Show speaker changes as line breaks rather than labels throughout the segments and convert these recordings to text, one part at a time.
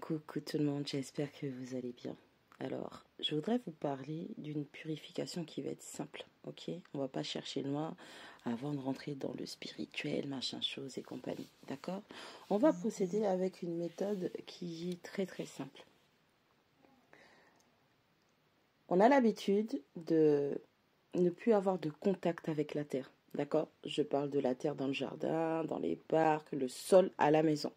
Coucou tout le monde, j'espère que vous allez bien. Alors, je voudrais vous parler d'une purification qui va être simple, ok? On va pas chercher loin avant de rentrer dans le spirituel, machin chose et compagnie, d'accord? On va procéder avec une méthode qui est très très simple. On a l'habitude de ne plus avoir de contact avec la terre, d'accord? Je parle de la terre dans le jardin, dans les parcs, le sol à la maison.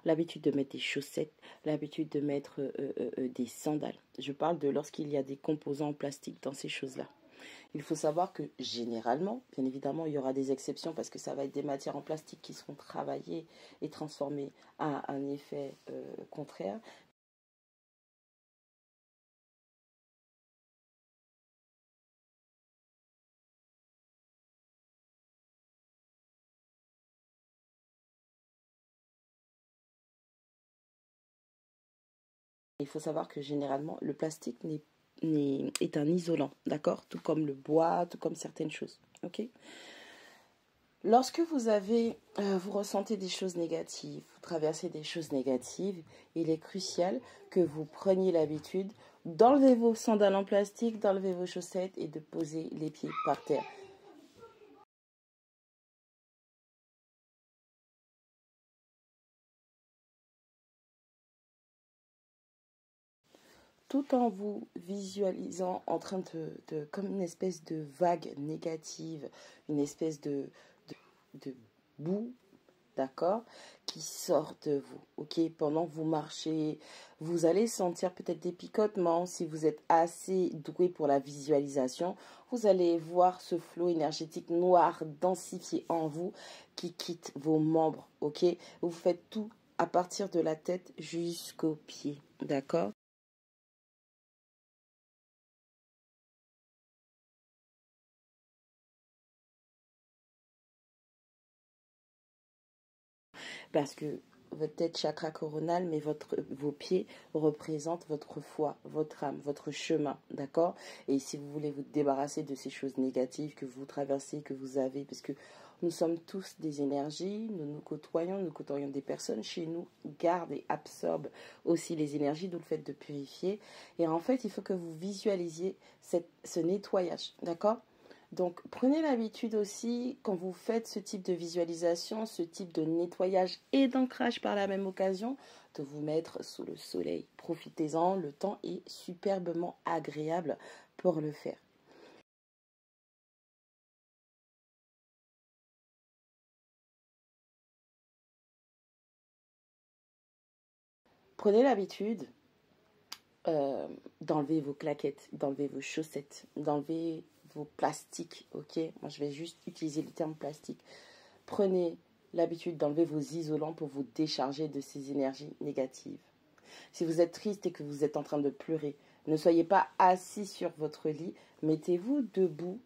L'habitude de mettre des chaussettes, l'habitude de mettre des sandales. Je parle de lorsqu'il y a des composants en plastique dans ces choses-là. Il faut savoir que généralement, bien évidemment, il y aura des exceptions parce que ça va être des matières en plastique qui seront travaillées et transformées à un effet contraire. Il faut savoir que généralement, le plastique est un isolant, d'accord? Tout comme le bois, tout comme certaines choses, ok? Lorsque vous ressentez des choses négatives, vous traversez des choses négatives, il est crucial que vous preniez l'habitude d'enlever vos sandales en plastique, d'enlever vos chaussettes et de poser les pieds par terre. Tout en vous visualisant en train comme une espèce de vague négative, une espèce de boue, d'accord, qui sort de vous, ok, pendant que vous marchez, vous allez sentir peut-être des picotements. Si vous êtes assez doué pour la visualisation, vous allez voir ce flot énergétique noir densifié en vous qui quitte vos membres, ok. Vous faites tout à partir de la tête jusqu'aux pieds, d'accord. Parce que votre tête chakra coronal, mais vos pieds représentent votre foi, votre âme, votre chemin, d'accord? Et si vous voulez vous débarrasser de ces choses négatives que vous traversez, que vous avez, parce que nous sommes tous des énergies, nous côtoyons des personnes chez nous, gardent et absorbent aussi les énergies, d'où le fait de purifier. Et en fait, il faut que vous visualisiez ce nettoyage, d'accord? Donc, prenez l'habitude aussi, quand vous faites ce type de visualisation, ce type de nettoyage et d'ancrage par la même occasion, de vous mettre sous le soleil. Profitez-en, le temps est superbement agréable pour le faire. Prenez l'habitude d'enlever vos claquettes, d'enlever vos chaussettes, d'enlever vos plastiques, ok? Moi, je vais juste utiliser le terme plastique. Prenez l'habitude d'enlever vos isolants pour vous décharger de ces énergies négatives. Si vous êtes triste et que vous êtes en train de pleurer, ne soyez pas assis sur votre lit, mettez-vous debout,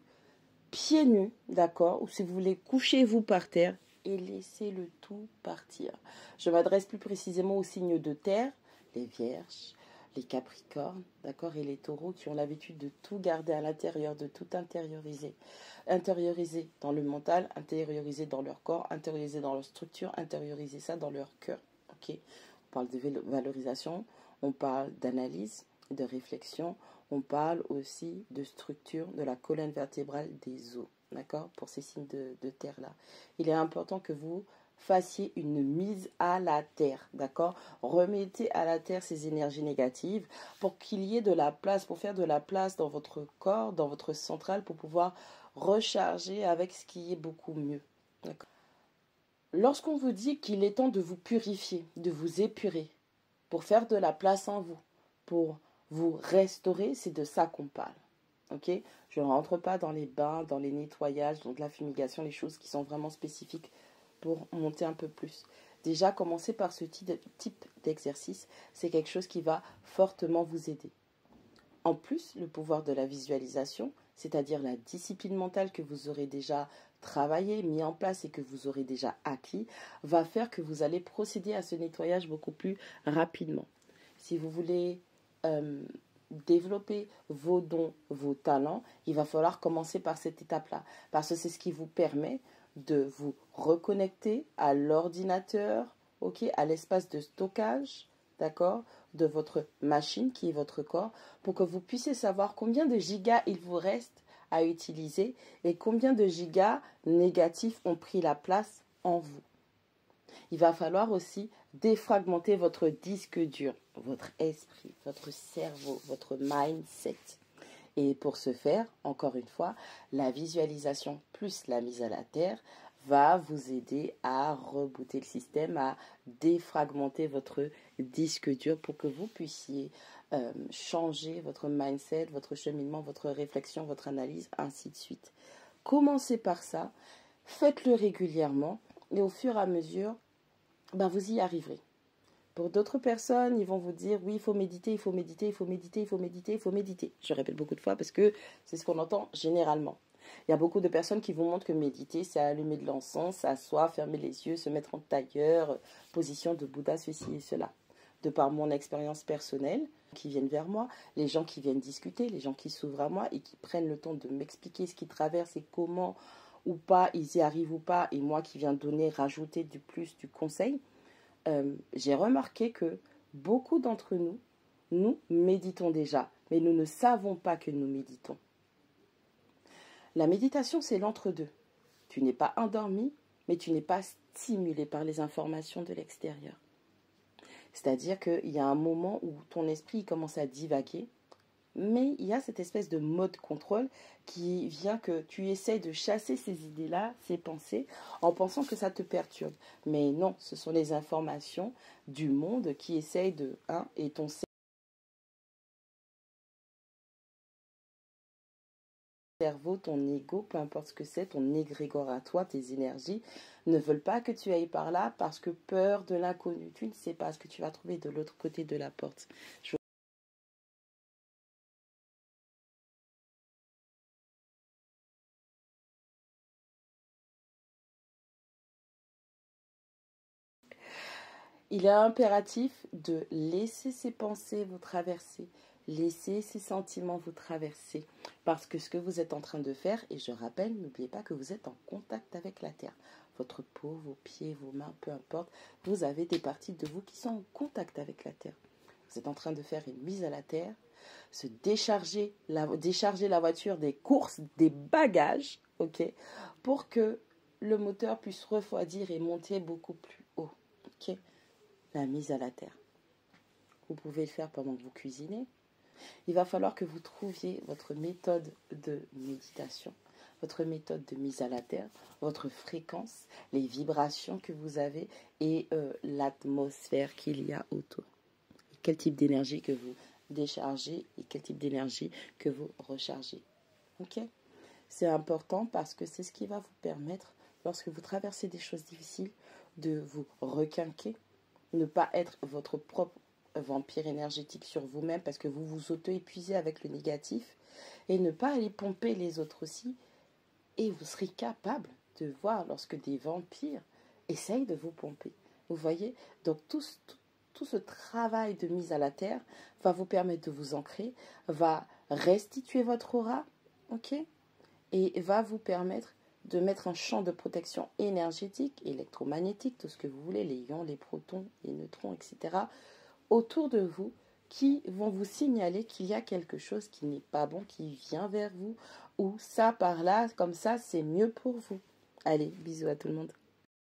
pieds nus, d'accord? Ou si vous voulez, couchez-vous par terre et laissez le tout partir. Je m'adresse plus précisément aux signes de terre, les vierges, les capricornes, d'accord, et les taureaux qui ont l'habitude de tout garder à l'intérieur, de tout intérioriser. Intérioriser dans le mental, intérioriser dans leur corps, intérioriser dans leur structure, intérioriser ça dans leur cœur, ok? On parle de valorisation, on parle d'analyse, de réflexion, on parle aussi de structure de la colonne vertébrale des os, d'accord, pour ces signes de terre-là. Il est important que vous fassiez une mise à la terre, d'accord. Remettez à la terre ces énergies négatives pour qu'il y ait de la place, pour faire de la place dans votre corps, dans votre centrale, pour pouvoir recharger avec ce qui est beaucoup mieux, d'accord. Lorsqu'on vous dit qu'il est temps de vous purifier, de vous épurer, pour faire de la place en vous, pour vous restaurer, c'est de ça qu'on parle. Ok? Je ne rentre pas dans les bains, dans les nettoyages, dans de la fumigation, les choses qui sont vraiment spécifiques pour monter un peu plus. Déjà, commencer par ce type d'exercice, c'est quelque chose qui va fortement vous aider. En plus, le pouvoir de la visualisation, c'est-à-dire la discipline mentale que vous aurez déjà travaillé, mis en place et que vous aurez déjà acquis, va faire que vous allez procéder à ce nettoyage beaucoup plus rapidement. Si vous voulez développer vos dons, vos talents, il va falloir commencer par cette étape-là. Parce que c'est ce qui vous permet de vous reconnecter à l'ordinateur, ok, à l'espace de stockage d'accord, de votre machine qui est votre corps, pour que vous puissiez savoir combien de gigas il vous reste à utiliser et combien de gigas négatifs ont pris la place en vous. Il va falloir aussi défragmenter votre disque dur, votre esprit, votre cerveau, votre mindset. Et pour ce faire, encore une fois, la visualisation plus la mise à la terre va vous aider à rebooter le système, à défragmenter votre disque dur pour que vous puissiez changer votre mindset, votre cheminement, votre réflexion, votre analyse, ainsi de suite. Commencez par ça, faites-le régulièrement et au fur et à mesure, vous y arriverez. Pour d'autres personnes, ils vont vous dire, oui, il faut méditer, il faut méditer, il faut méditer, il faut méditer, il faut méditer. Je répète beaucoup de fois parce que c'est ce qu'on entend généralement. Il y a beaucoup de personnes qui vous montrent que méditer, c'est allumer de l'encens, s'asseoir, fermer les yeux, se mettre en tailleur, position de Bouddha, ceci et cela. De par mon expérience personnelle, qui viennent vers moi, les gens qui viennent discuter, les gens qui s'ouvrent à moi et qui prennent le temps de m'expliquer ce qu'ils traversent et comment ou pas, ils y arrivent ou pas, et moi qui viens donner, rajouter du plus, du conseil, j'ai remarqué que beaucoup d'entre nous, nous méditons déjà, mais nous ne savons pas que nous méditons. La méditation, c'est l'entre-deux. Tu n'es pas endormi, mais tu n'es pas stimulé par les informations de l'extérieur. C'est-à-dire qu'il y a un moment où ton esprit commence à divaguer, mais il y a cette espèce de mode contrôle qui vient que tu essaies de chasser ces idées-là, ces pensées, en pensant que ça te perturbe. Mais non, ce sont les informations du monde qui essayent de... et ton cerveau, ton ego, peu importe ce que c'est, ton égrégore à toi, tes énergies, ne veulent pas que tu ailles par là parce que peur de l'inconnu. Tu ne sais pas ce que tu vas trouver de l'autre côté de la porte. Il est impératif de laisser ses pensées vous traverser, laisser ses sentiments vous traverser. Parce que ce que vous êtes en train de faire, et je rappelle, n'oubliez pas que vous êtes en contact avec la terre. Votre peau, vos pieds, vos mains, peu importe, vous avez des parties de vous qui sont en contact avec la terre. Vous êtes en train de faire une mise à la terre, se décharger la voiture des courses, des bagages, ok, pour que le moteur puisse refroidir et monter beaucoup plus haut, ok. La mise à la terre. Vous pouvez le faire pendant que vous cuisinez. Il va falloir que vous trouviez votre méthode de méditation, votre méthode de mise à la terre, votre fréquence, les vibrations que vous avez et l'atmosphère qu'il y a autour. Quel type d'énergie que vous déchargez et quel type d'énergie que vous rechargez. Ok ? C'est important parce que c'est ce qui va vous permettre, lorsque vous traversez des choses difficiles, de vous requinquer, ne pas être votre propre vampire énergétique sur vous-même parce que vous vous auto-épuisez avec le négatif et ne pas aller pomper les autres aussi. Et vous serez capable de voir lorsque des vampires essayent de vous pomper. Vous voyez? Donc tout ce travail de mise à la terre va vous permettre de vous ancrer, va restituer votre aura, ok? Et va vous permettre de mettre un champ de protection énergétique, électromagnétique, tout ce que vous voulez, les ions, les protons, les neutrons, etc., autour de vous, qui vont vous signaler qu'il y a quelque chose qui n'est pas bon, qui vient vers vous, ou ça par là, comme ça, c'est mieux pour vous. Allez, bisous à tout le monde.